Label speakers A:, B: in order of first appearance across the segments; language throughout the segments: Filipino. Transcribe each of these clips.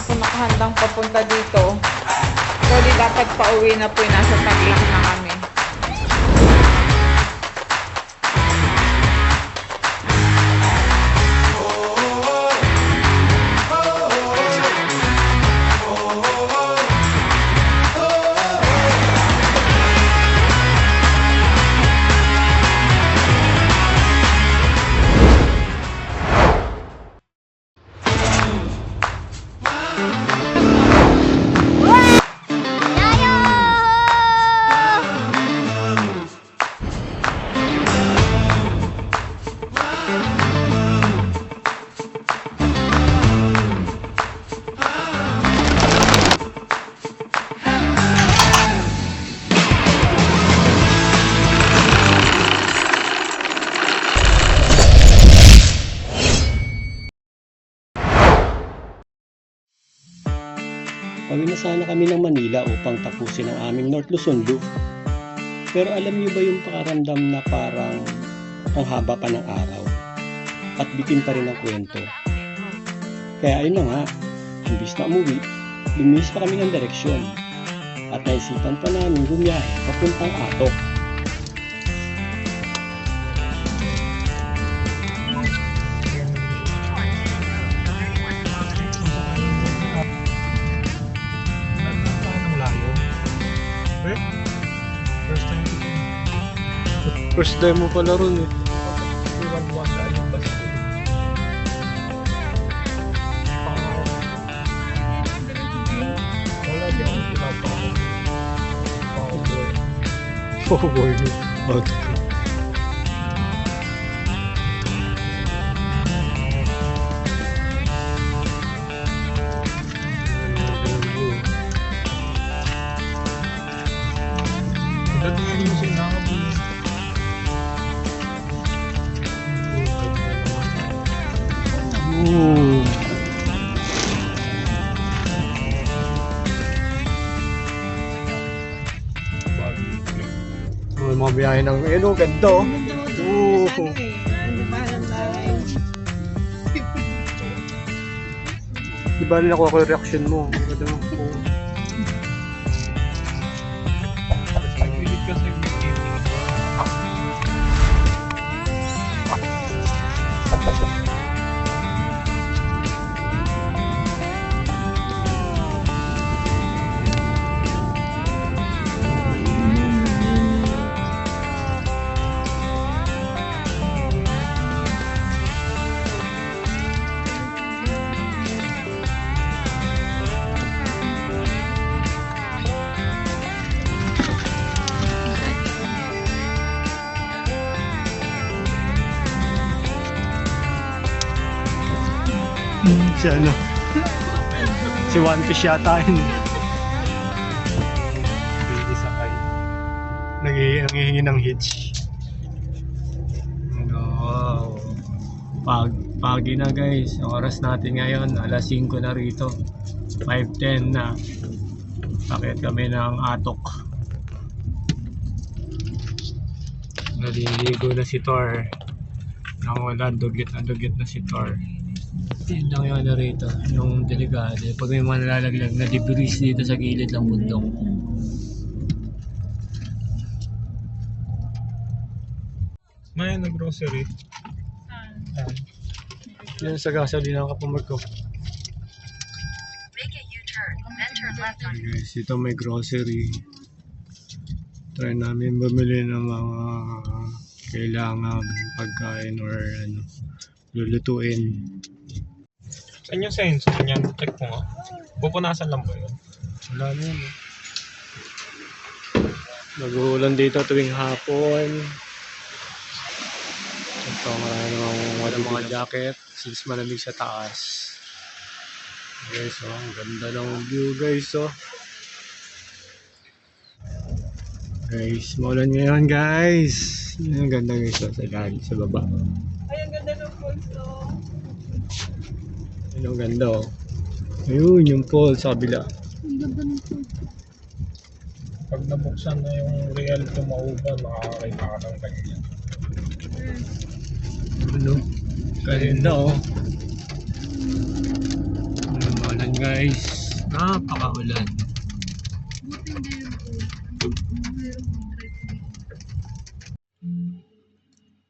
A: po nakahandang papunta dito. Pero di dapat pauwi na po, nasa Tarlac na kami.
B: Pauwi na sana kami ng Manila upang tapusin ang aming North Luzon Loop. Pero alam niyo ba yung pakaramdam na parang ang haba pa ng araw at bitin pa rin ang kwento? Kaya ayun na nga, imbis na umuwi, lumis pa kami ng direksyon at naisipan pa namin bumiyahe papuntang Atok. First time mo pala ron eh.
C: Iwan mo sa aling basta. Wala, di ako pinapakot. Pakot.
B: Oh boy.
C: Datingin mo siya nakapulong.
B: Ooh. Oh, mga biyahe ng ganda oh. Ooh. Di ba rin ako reaction mo? Ganda mo po.
C: Nagpilit kasi
B: Si ano? Si One Piece yata yun. Hindi sakay. Nanghihingi ng hitch. Wow. Pagi na guys. Ang oras natin ngayon, alas 5 na rito. 5:10 na. Bakit kami ng Atok. Naliligo na si Thor. Nang wala, dugit na si Thor. Yan lang yung ano rito, yung delikado. Pag may mga nalalaglag na debris dito sa gilid ng bundok.
C: may nag-grocery.
B: Yan sa gasolina ang kapamag ko.
D: Make a U-turn, then turn left on
B: Guys, ito may grocery. Try namin bumili ng mga kailangan pagkain or ano, lulutuin.
C: Saan yung sensor niyan? Check mo nga. Pupunasan lang ba yun?
B: Wala na yun eh. Nag-uulan dito tuwing hapon. Ito, marami namang mga jacket since malamig sa taas. Guys, oh, ang ganda ng view guys, oh. Guys, maulan ngayon guys. Ang ganda guys, oh, sa ilalim, sa baba.
A: Ay, ang ganda ng falls, oh.
B: Ayun, ang ganda, oh. Ayun, yung pool sa kabila.
C: Pag nabuksan na yung real tumauban, makakakita ka ng ganyan.
B: Ano? Ganda, oh. Maulan nga guys. Napakaulan.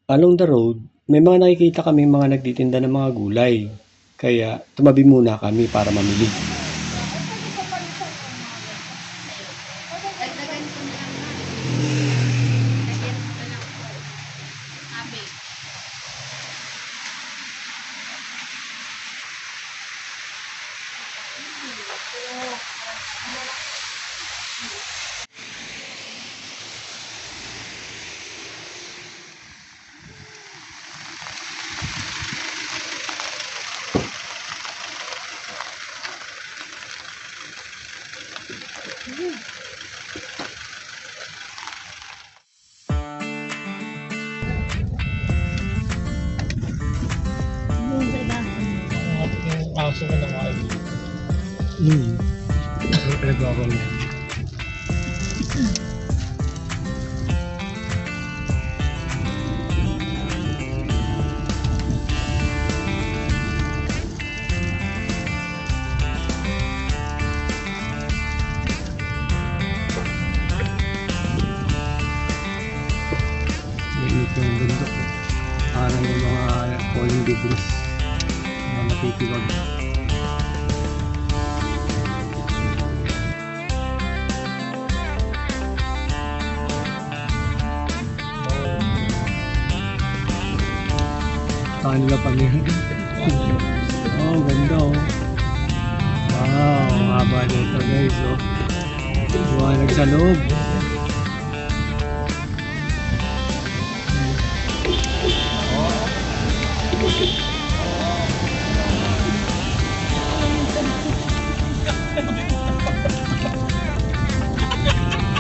B: Along the road, may mga nakikita kami mga nagtitinda ng mga gulay. Kaya tumabi muna kami para mamili.
C: Yung aso ko nakain.
B: Ano pinagawa niya? Mainit yung bundok. Parang yung mga falling debris. Mga natitiwag. Saan nila pa niya? Oh, ganda oh. Wow, ang haba nito guys oh. Buwanag sa loob.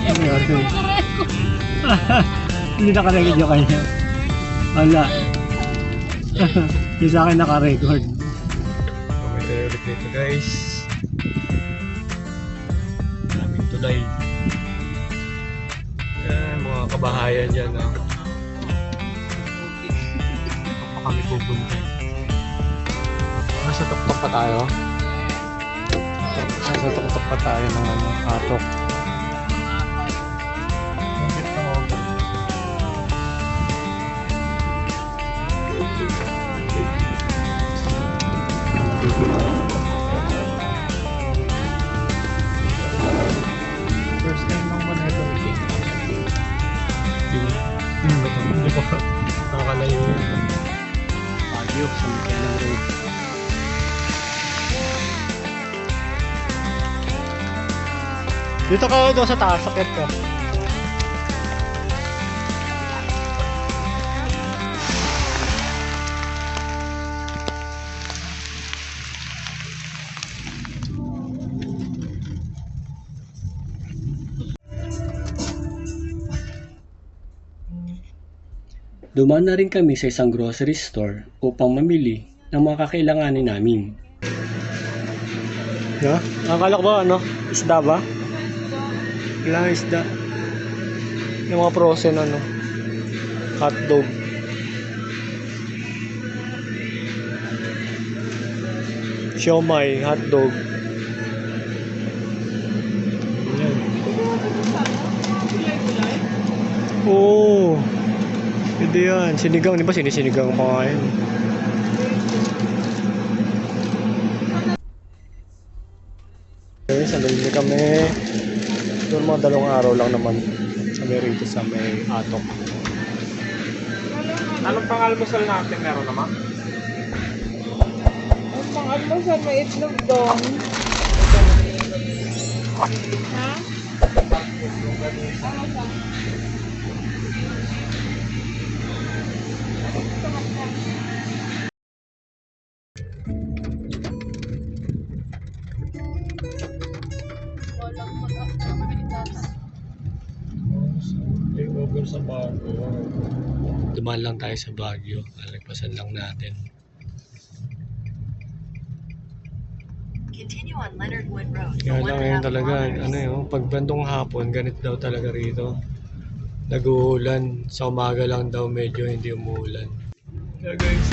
B: Ano yun? Hindi nakarecord yung kanya. Wala. Yung sa akin naka-record. May tayo ulit dito guys. Daming tulay. Yan, mga kabahayan dyan. Oh. Pa kami pupunta. Nasa tuktok pa tayo. Nasa tuktok pa tayo ng atok.
C: First time lang ba na ito?
B: Hindi pa nakakalayo yun. Baguio sa Miguelan Road. Dito ka daw sa taas, sakit ka. Dumaan na rin kami sa isang grocery store upang mamili ng mga kakailanganin namin. Yeah? Akala ko ba ano? Isda ba? Kailangan isda. Yung mga frozen ano? Hotdog. Siomai, hotdog. Yan. Oo. Pwede yan. Sinigang, di ba sinisinigang pa nga yan? Okay, sandali kami. Doon mga 2 araw lang naman kami rito sa may atok.
C: Anong pang-almusal natin meron naman?
A: Ang pang-almusal, may itlog doon. Ha?
C: Takeover sa Baguio.
B: Dumaan lang tayo sa Baguio. Alagpasan lang natin.
D: Continue on Leonard Wood Road.
B: Kaya
D: for
B: lang
D: 1.5
B: ngayon talaga,
D: kilometers.
B: ano yun, pag bandong hapon, ganito daw talaga rito. Nag-uulan. Sa umaga lang daw medyo hindi umuulan. Kaya guys,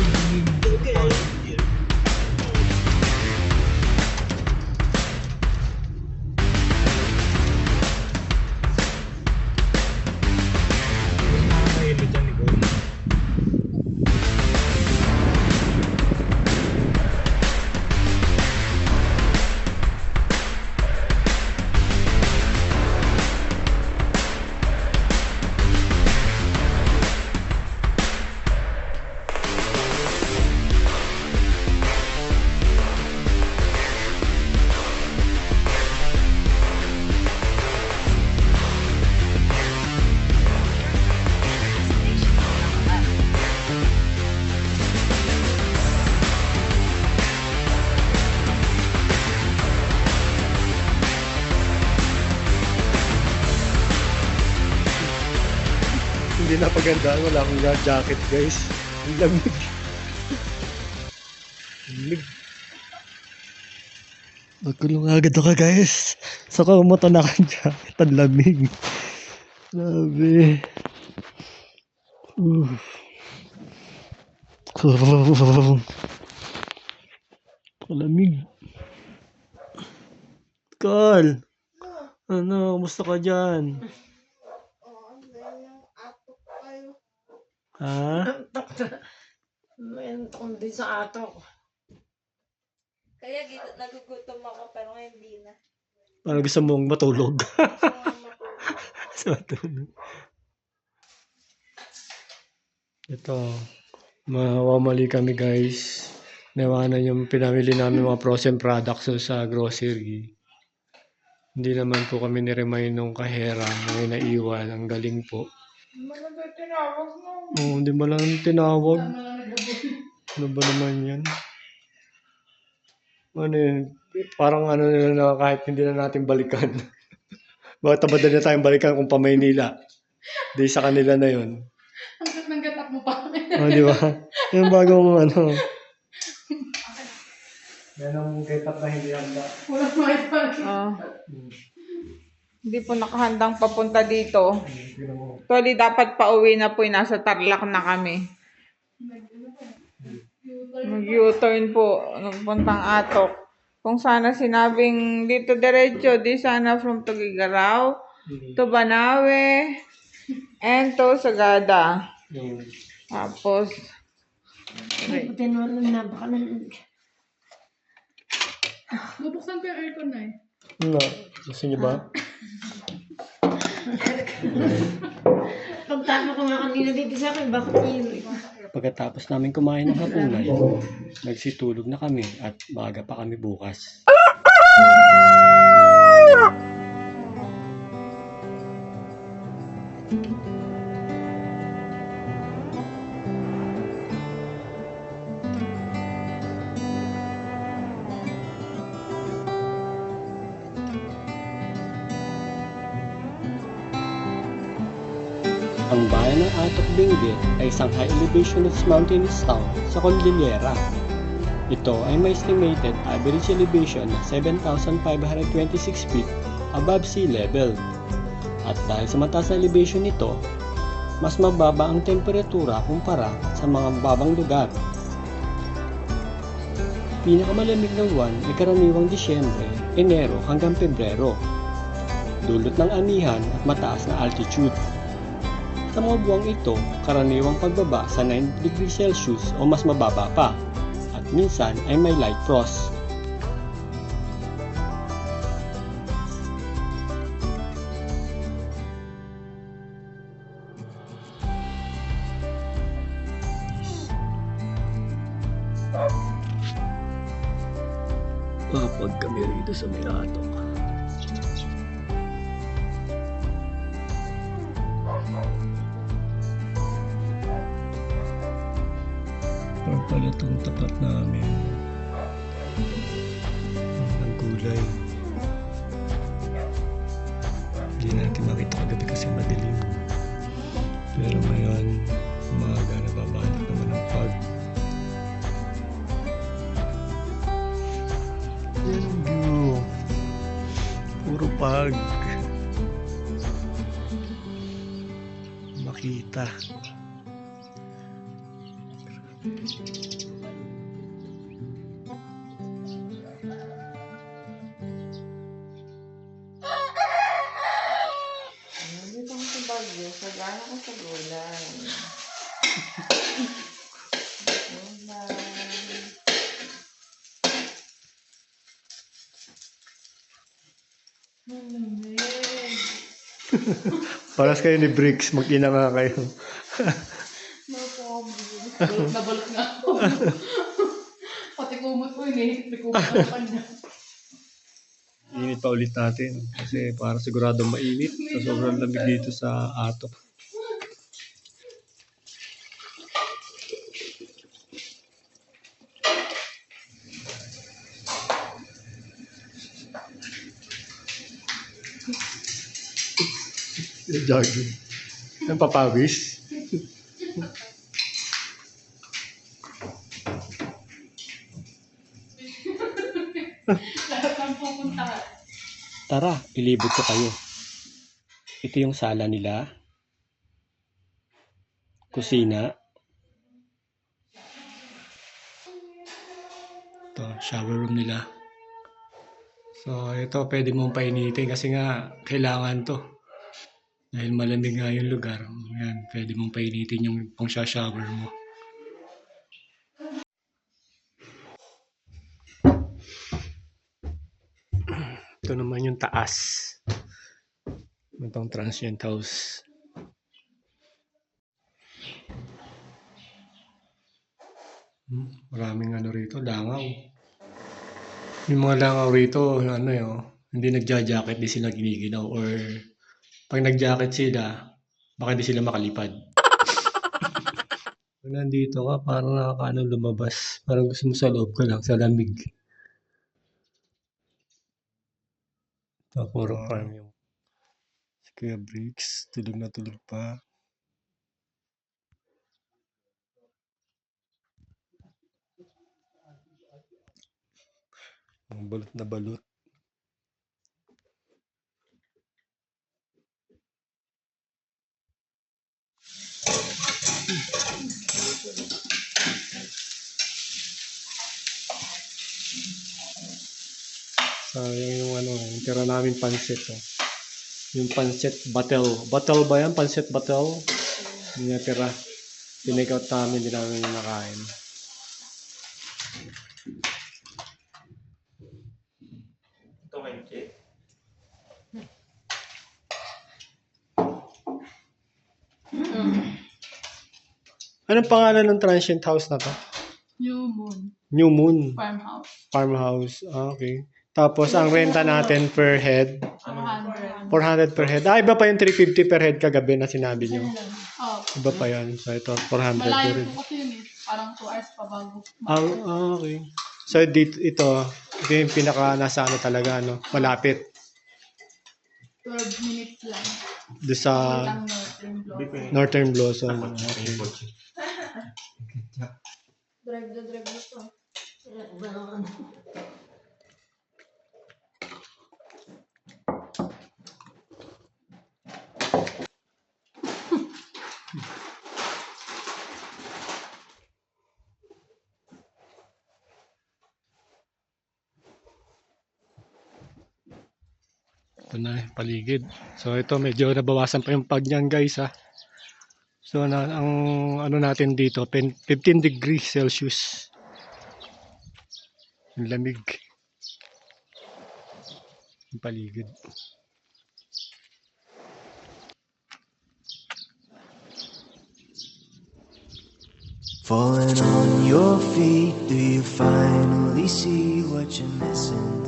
B: Hindi na pagandaan. Wala akong jacket, guys. Ang lamig. Lamig. Magkulong agad ako, guys. Saka umuto na akong jacket. Ang lamig. Grabe. Malamig. Carl! Ano, kumusta ka dyan? Ha?
E: Mayroon akong din sa atok.
F: Kaya nagugutom ako pero ngayon hindi na.
B: Parang gusto mong matulog. Gusto matulog. Ito, mawamali kami guys. Nawanan yung pinamili namin mga frozen products sa grocery. Hindi naman po kami ni-remind nung kahera na naiwan. Ang galing po. Oo, hindi mo lang tinawag. Ano ba naman yan? Ano yun? Parang ano nila na kahit hindi na natin balikan. Bakit tabad na tayong balikan kung pa Maynila? Di sa kanila na yun.
E: Ang gatap mo pa.
B: Oh, di ba? Yung bagong ano. Yan ang ketap na hindi handa.
E: Walang makita.
A: Hindi po nakahandang papunta dito. Actually, dapat pauwi na po. Nasa Tarlac na kami. Mag-U-turn po. Nagpuntang Atok. Kung sana sinabing dito diretso, di sana from Tugigaraw to Banawe and to Sagada. Tapos,
E: Buti naman na baka nang...
F: Bubuksan ko yung aircon na eh.
B: Ano? Gusto niyo ba?
E: Pagtama ko nga kanina dito sa akin, bakit yun?
B: Pagkatapos namin kumain ng hapunan, nagsitulog na kami at maaga pa kami bukas. Ang bayan ng Atok Benguet ay isang high elevation mountainous town sa Cordillera. Ito ay may estimated average elevation na 7,526 feet above sea level. At dahil sa mataas na elevation nito, mas mababa ang temperatura kumpara sa mga babang lugar. Pinakamalamig na buwan ay karaniwang Disyembre, Enero hanggang Pebrero, dulot ng amihan at mataas na altitude. Sa mga buwang ito, karaniwang pagbaba sa 9 degrees Celsius o mas mababa pa, at minsan ay may light frost. Kapag kami rito sa Atok. Or pala itong tapat namin ang gulay. Hindi natin makita kagabi kasi madilim. Pero ngayon, umaga nababalik naman ang fog. Yan ang view. Puro fog. Makita.
A: dito ko sa Baguio. Sagana ko sa gulay.
B: Paras kayo ni Bricks, mag-ina nga kayo.
E: Nabalak nga ako. Pati kumot ko yun eh. May kumot ako kanya.
B: Init pa ulit natin kasi para sigurado mainit sa sobrang lamig dito sa Atok. Jogging. Ang papawis.
E: Lahat ng pupuntahan.
B: Tara, ilibot ko kayo. Ito yung sala nila. Kusina. Ito, shower room nila. So, ito pwede mong painitin kasi nga kailangan to. Dahil malamig nga yung lugar. Ayan, pwede mong painitin yung pang shower mo. Ito naman yung taas. Itong transient house. Maraming ano rito, langaw. Yung mga langaw rito, ano yun, hindi nagja-jacket, di sila giniginaw. Or pag nag-jacket sila, baka di sila makalipad. Pag nandito ka, parang nakakaano lumabas. Parang gusto mo sa loob ka lang, sa lamig. Ito, puro farm yung si Kuya Briggs. Tulog na tulog pa. Ang balot na balot. Sayang yung ano, yung tira namin pansit. Oh. Yung pansit batel. Batel ba yan? Pansit batel? Yung natira. Tinake out namin, hindi namin nakain. Ito kayo, Jay? Anong pangalan ng transient house na to?
E: New Moon
B: New Moon
E: Farmhouse.
B: Farmhouse. Ah, okay. Tapos ang renta natin per head,
E: 100.
B: 400 per head. Ah, iba pa yung 350 per head kagabi na sinabi nyo.
E: Oh,
B: Iba pa yun. So ito, 400 per
E: malayo
B: head.
E: po kasi yun eh. Parang 2 hours pa bago.
B: Okay. So dito, ito yung pinaka nasa ano talaga, no? Malapit.
E: 12 minutes lang.
B: Doon sa
E: Lang
B: Northern
E: Northern Blossom.
B: Blossom. Okay.
F: Drive na to.
B: Ito na yung paligid. So ito medyo nabawasan pa yung pag niyan guys ha. So ang ano natin dito 15 degrees Celsius. Yung lamig. Yung paligid.
G: Falling on your feet, do you finally see what you're missing?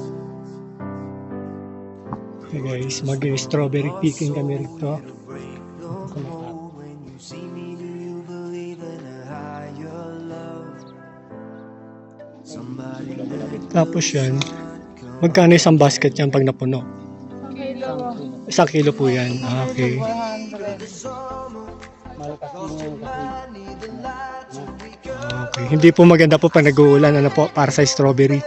B: Okay guys, mag-strawberry picking kami rito.
G: Break the mold when you see me, do you believe in a higher love? Somebody let
B: Tapos yan, magkano isang basket yan pag napuno?
A: Kilo.
B: 1 kilo po yan. Ah, okay.
A: 100.
B: Okay. Hindi po maganda po pag nag-uulan ano po, para sa strawberry.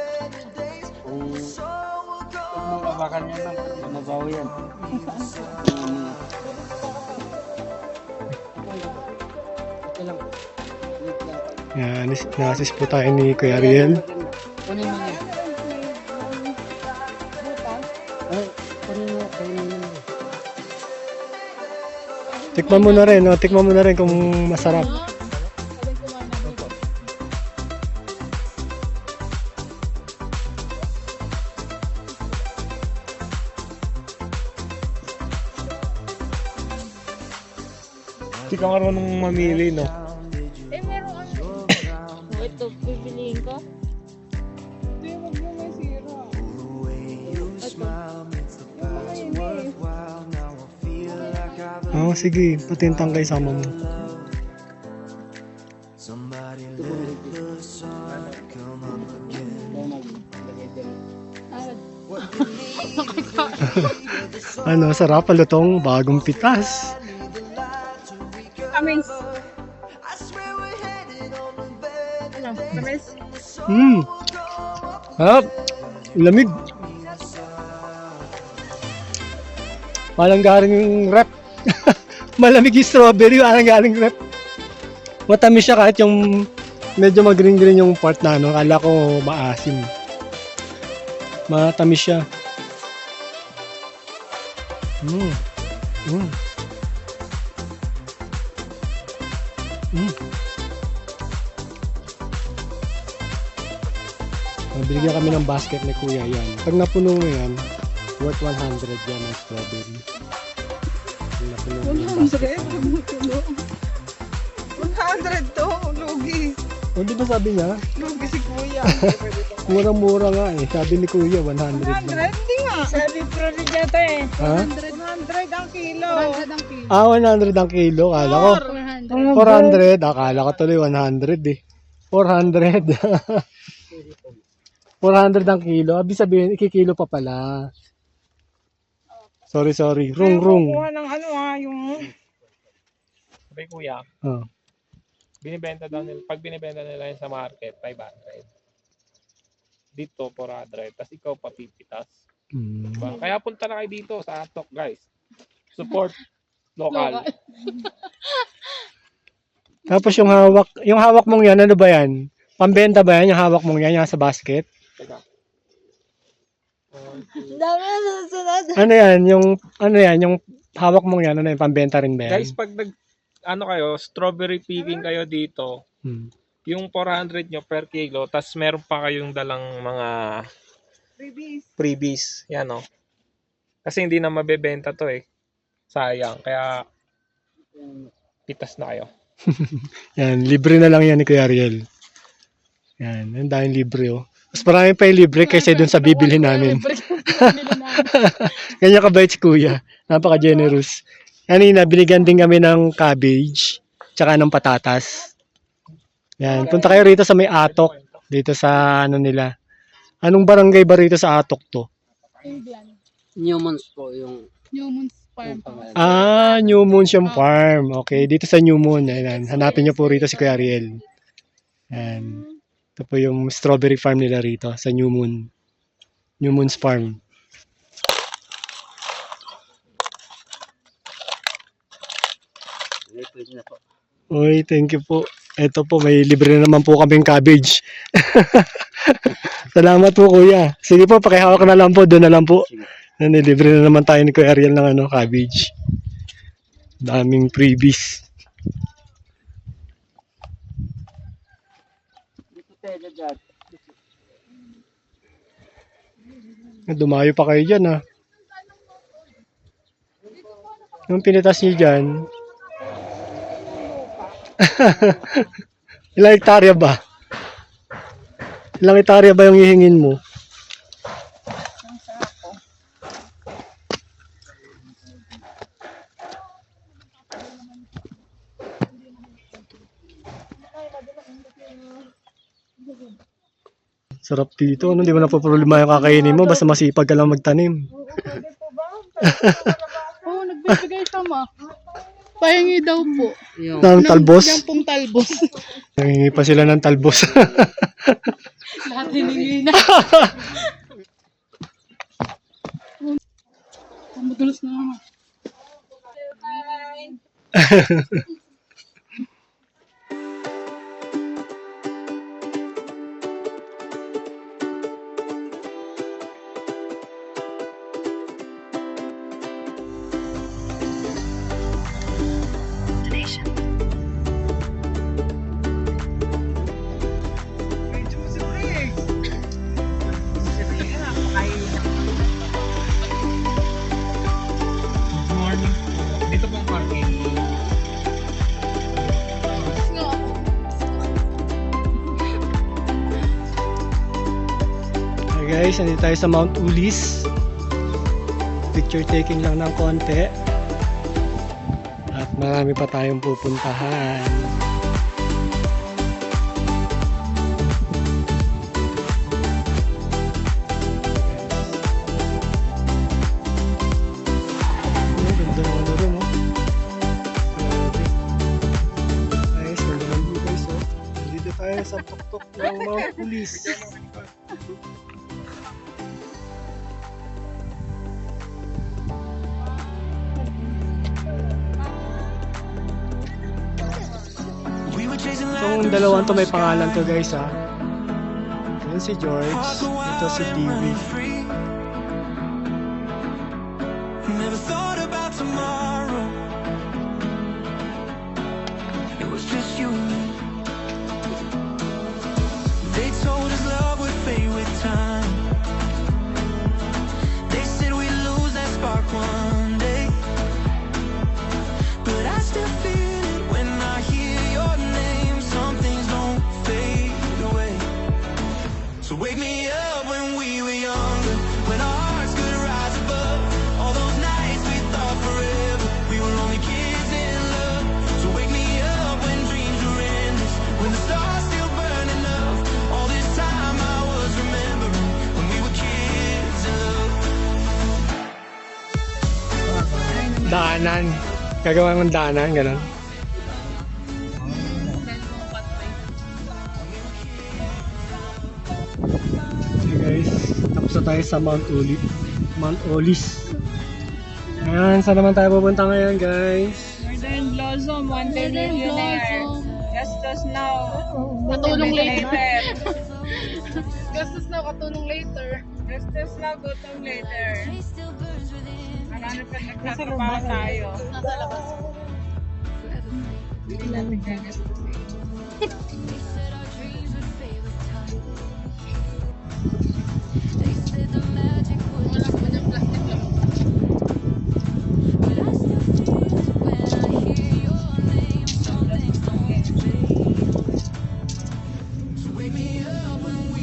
B: Yan, na-assist po tayo ni Kuya Ariel. Tikman mo na rin, no? Tikman mo na rin kung masarap.
C: Hindi ka marunong mamili, no?
F: Eh, meron ano. Ito, pipiliin ko.
A: Hindi, wag mo may sira.
B: Oo, sige. Pati yung tangkay sama mo.
G: somebody let the sun come up again.
B: Ano, sarap palutong bagong pitas.
A: Amis.
B: Harap. Lamig. Walang galing rep. Malamig yung strawberry, walang galing rep. Matamis siya kahit yung medyo mag-green-green yung part na ano. Kala ko maasim. Matamis siya. Binigyan kami ng basket ni Kuya yan. Pag napuno mo yan, worth 100 yan ang strawberry. Pag napuno mo yung basket.
A: 100 to, lugi.
B: O di ba sabi niya?
A: Lugi si Kuya.
B: Murang-mura nga eh. Sabi ni Kuya, 100 lang.
A: 100? Hindi nga.
F: Sabi Prodi dito eh.
B: Ha?
A: 100 ang kilo.
E: 100 ang kilo.
B: 100 ang kilo. Kala ko.
E: 400.
B: 400. Akala ko tuloy 100 eh. 400. 400 ang kilo. Abi sabihin, ikikilo pa pala. Sorry. Rung.
A: Kuha ng ano yung...
C: Sabi kuya,
B: Oh.
C: binibenta daw nila, pag binibenta nila yun sa market, 500. Dito, 400. Tapos ikaw papipitas. Diba? Kaya punta na kayo dito sa Atok, guys. Support local.
B: Tapos yung hawak mong yan, ano ba yan? Pambenta ba yan? Yung hawak mong yan, yung sa basket?
C: Teka.
F: Dami na susunod.
B: Ano yan, yung hawak mong yan, ano yan, pambenta rin ba yan?
C: Guys, pag kayo, strawberry picking kayo dito, yung 400 nyo per kilo, tas meron pa kayong dalang mga freebies. Yan o. Kasi hindi na mabebenta to eh. Sayang. Kaya, pitas na kayo.
B: Yan, libre na lang yan ni Kuya Ariel. Yan, ang daming libre oh. Mas marami pa yung libre kaysa dun sa bibili namin. Ganyan kabait si Kuya. Napaka-generous. Kanina, binigyan din kami ng cabbage, tsaka ng patatas. Yan, punta kayo rito sa may Atok, dito sa ano nila. Anong barangay ba rito sa Atok to?
E: England.
H: Newmans po yung
E: New Moon's Farm.
B: New Moon yung farm. Okay, dito sa New Moon. Ayan, hanapin niyo po rito si Kuya Ariel. Ayan. Ito po yung strawberry farm nila rito sa New Moon. New Moon's Farm. Uy, thank you po. Ito po, may libre na naman po kaming cabbage. Salamat po, Kuya. Sige po, pakihawak na lang po. Doon na lang po. Libre na naman tayo ni Kuya Ariel ng cabbage. Daming freebies. Dumayo pa kayo dyan, ha? Yung pinitas niyo dyan, ilang hektarya ba? Ilang hektarya ba yung hihingin mo? Sarap dito. Ano, di mo na po problema yung kakainin mo. Basta masipag ka lang magtanim.
E: Oo, nagbibigay siya ma. Pahingi daw po.
B: Ng talbos?
E: Yan pong talbos.
B: Nangingi pa sila ng talbos.
E: Lahat hiningi na. Madulas na naman.
D: Destination.
C: Good morning po. Dito pong parking.
B: Hi guys, nandito tayo sa Mount Ulis. Picture taking lang ng konti. At marami pa tayong pupuntahan. Ganda ng ano rin, oh. Grabe. Guys, ganda ng view guys, oh. Nandito tayo sa tuktok ng Mount Police.
G: We were chasing
B: Itong dalawang to may pangalan to guys ha. Yan si George, ito si Dewey.
G: Never thought about tomorrow. It was just you and me. They told us love would fade with time. They said we'd lose that spark one day. But I still feel it when I hear your name. Some things don't fade away. So wake me up when we were younger, when our hearts could rise above all those nights we thought forever. We were only kids in love. So wake me up when dreams were endless, when the stars still burning up. All this time I was remembering when we were kids in love.
B: Daanan. Gagawa ng daanan, gano'n. Okay guys, tapos na tayo sa Mount Olis. Ayan, saan naman tayo pupunta ngayon guys?
A: Northern Blossom, one day millionaire. Gastos now.
E: Katulong
A: Later.
E: Gastos na, katulong later.
A: Gastos now, gutom later. Marami pa nagtatrabaho tayo.
E: Nasa labas.
A: Hindi natin gagastusin.
E: Wala ko ng plastic lang.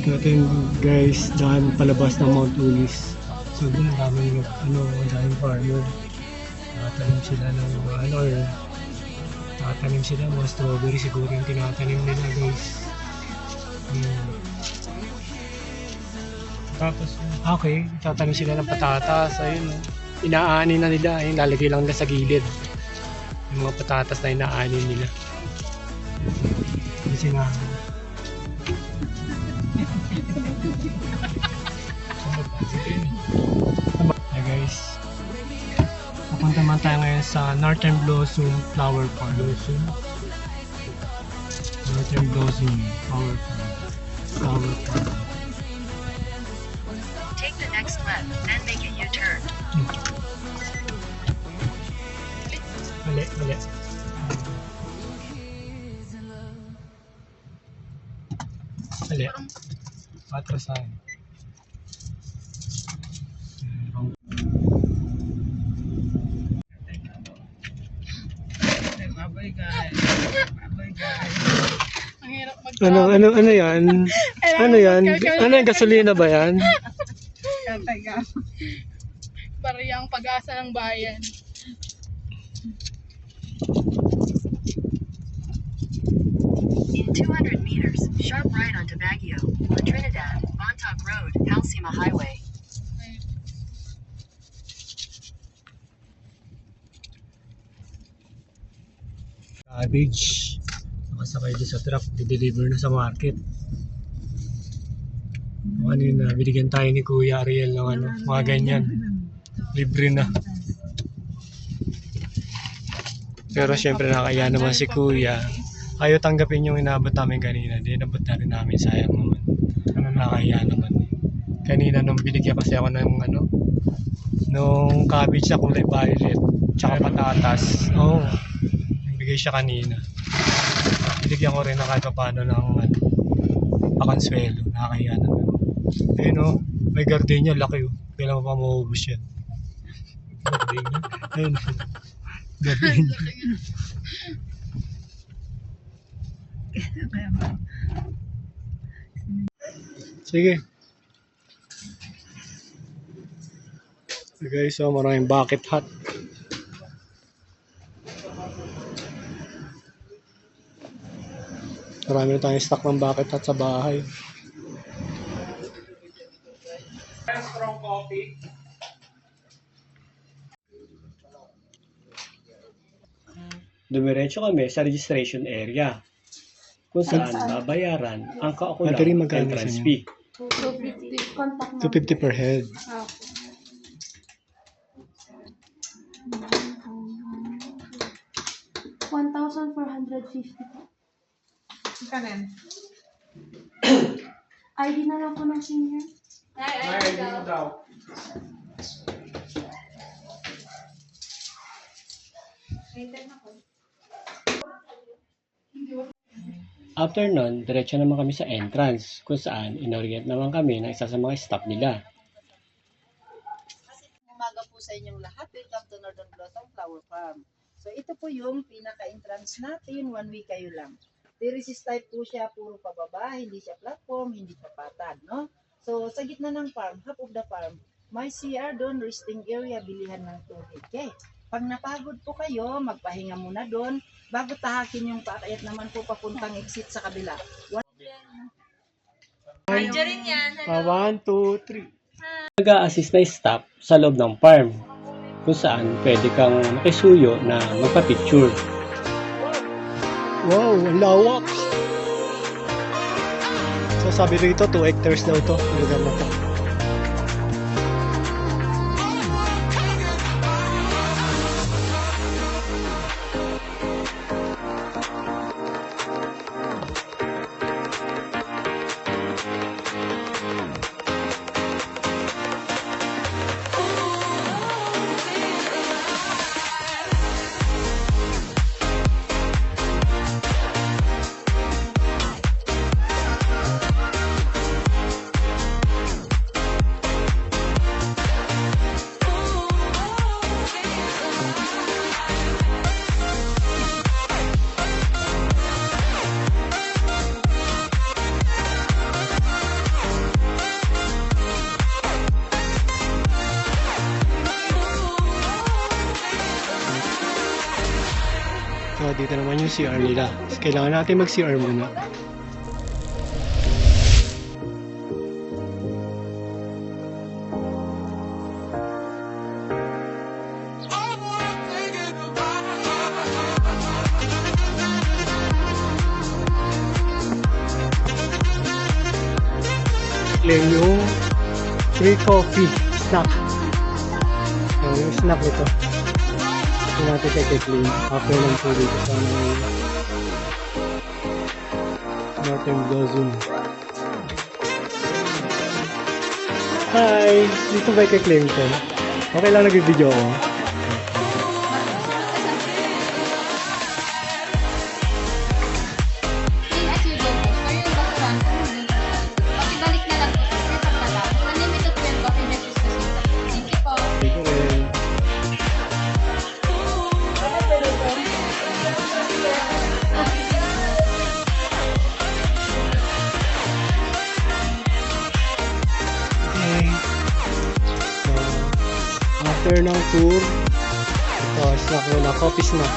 B: Natin guys, daan palabas ng Mount Ulis. So doon daming daming farmer. Nakatanim sila ng nakatanim sila mga strawberry siguro yung tinatanim nila guys. Tapos okay, tatanim sila ng patatas, ayun. Inaani na nila, ayun, lalagay lang nila sa gilid. Yung mga patatas na inaani nila. Kasi nga Hey guys, papunta man tayo ngayon sa Northern Blossom Flower Farm. Northern Blossom Flower Farm.
D: Take the next left, then make a U-turn.
B: Mali. Mali. Patrasahin.
A: Babay guys. Babay guys.
E: Ang hirap
B: Ano yan? Ano yan? Ano yung gasolina ba yan?
A: Kataga.
E: Parehang pag-asa ng bayan.
D: In 200 meters, sharp right onto Baguio, La Trinidad, Bontoc Road, Halsema Highway.
B: Cabbage. Nakasakay doon sa truck, di-deliver na sa market. Kanina, binigyan tayo ni Kuya Ariel ng mga ganyan. Libre na. Pero syempre nakakaya naman si Kuya. Ayaw tanggapin yung inabot namin kanina. Di inabot na rin namin, sayang naman. Nakakaya naman. Kanina nung binigyan kasi ako ng nung cabbage na kulay violet, tsaka patatas. Oo. Bigay siya kanina. Binigyan ko rin na kahit paano ng pakonsuelo. Nakakaya naman. Ayun o, may gardenia, laki o. Kailangan pa maubos yan. Gardenia. Ayun. Gardenia. Sige. So guys, so maraming bucket hat. Marami na tayong stock ng bucket hat sa bahay.
C: Strong coffee.
B: Dumiretso kami sa registration area. kung saan babayaran ang kaukulang
I: Battery magkano
B: entrance
I: sa inyo?
B: fee.
F: 250. Contact mo.
I: 250 per head.
F: Ah. 1,450 po.
A: Kanin.
F: ID na lang po ng senior.
C: Ay, dito daw.
B: After nun, diretso naman kami sa entrance kung saan inorient naman kami ng isa sa mga staff nila.
J: Umaga po sa inyong lahat. Welcome to Northern Blossom Flower Farm. So ito po yung pinaka-entrance natin. 1 way kayo lang. Terraces type po siya, puro pababa, hindi siya platform, hindi siya patag, no? So sa gitna ng farm, half of the farm, may CR doon, resting area, bilihan ng tubig. Okay. Pag napagod po kayo, magpahinga muna doon bago tahakin yung paakyat naman po papuntang exit sa kabila.
I: 1, 2, 3.
B: Nag-a-assist na staff sa loob ng farm kung saan pwede kang makisuyo na magpa-picture.
I: Wow, ang lawak! So sabi rito, 2 hectares daw to. Ang lugar na to. So, dito naman yung CR nila. So, kailangan natin mag-CR muna. Claim yung free coffee snack. So, yung snack ito. Ito natin kay-claim after ng po dito sa may Northern Blossom. Hi! Dito ba kay-claim ko? Okay lang nag-video ako.
E: Pakibalik na lang po. Reset na lang. Unlimited po yung coffee messages kasi. Thank you po.
I: Thank you rin. Okay. So, after ng tour, ito, snack muna, coffee snack.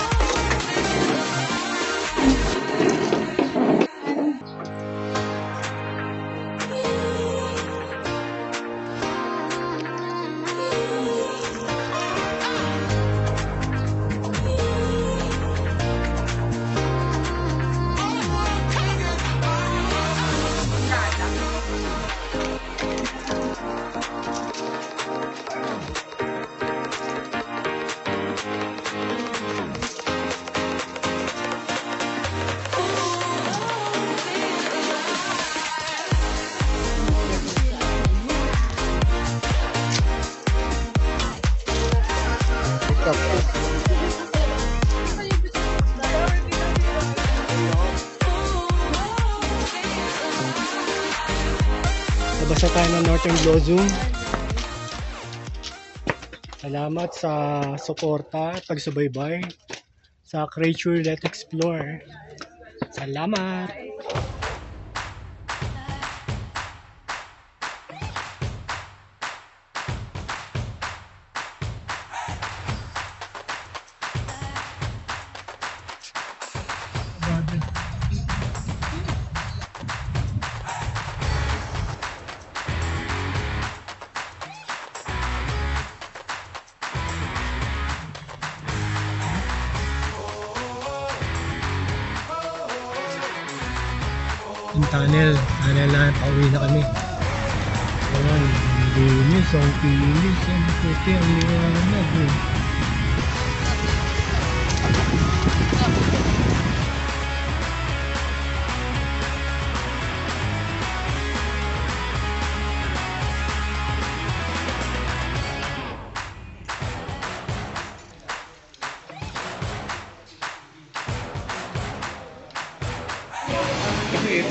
I: Labas na tayo ng Northern Blossom. Salamat sa suporta at pagsubaybay sa Creature Let's Explore. Salamat! Yung tunnel na, pauwi na kami. Ayan, ang linis, ang pinis, ang puti, ang liwanag eh.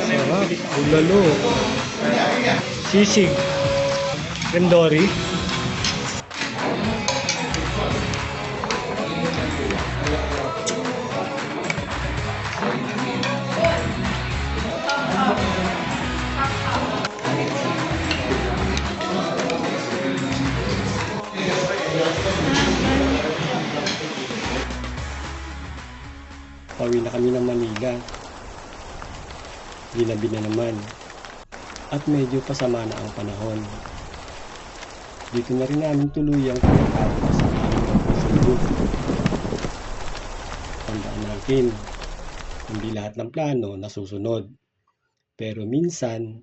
I: Sarap, bulalo, sisig, kendori.
B: Pauwi na kami ng Manila. Ginabi na naman. At medyo pasama na ang panahon. Dito na rin namin tuluyang pinagkapos sa aming pagsusunod. Tandaan natin, hindi lahat ng plano nasusunod. Pero minsan,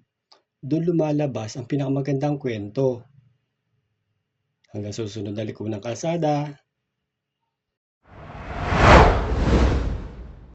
B: doon lumalabas ang pinakamagandang kwento. Hanggang susunod na liko ng kalsada.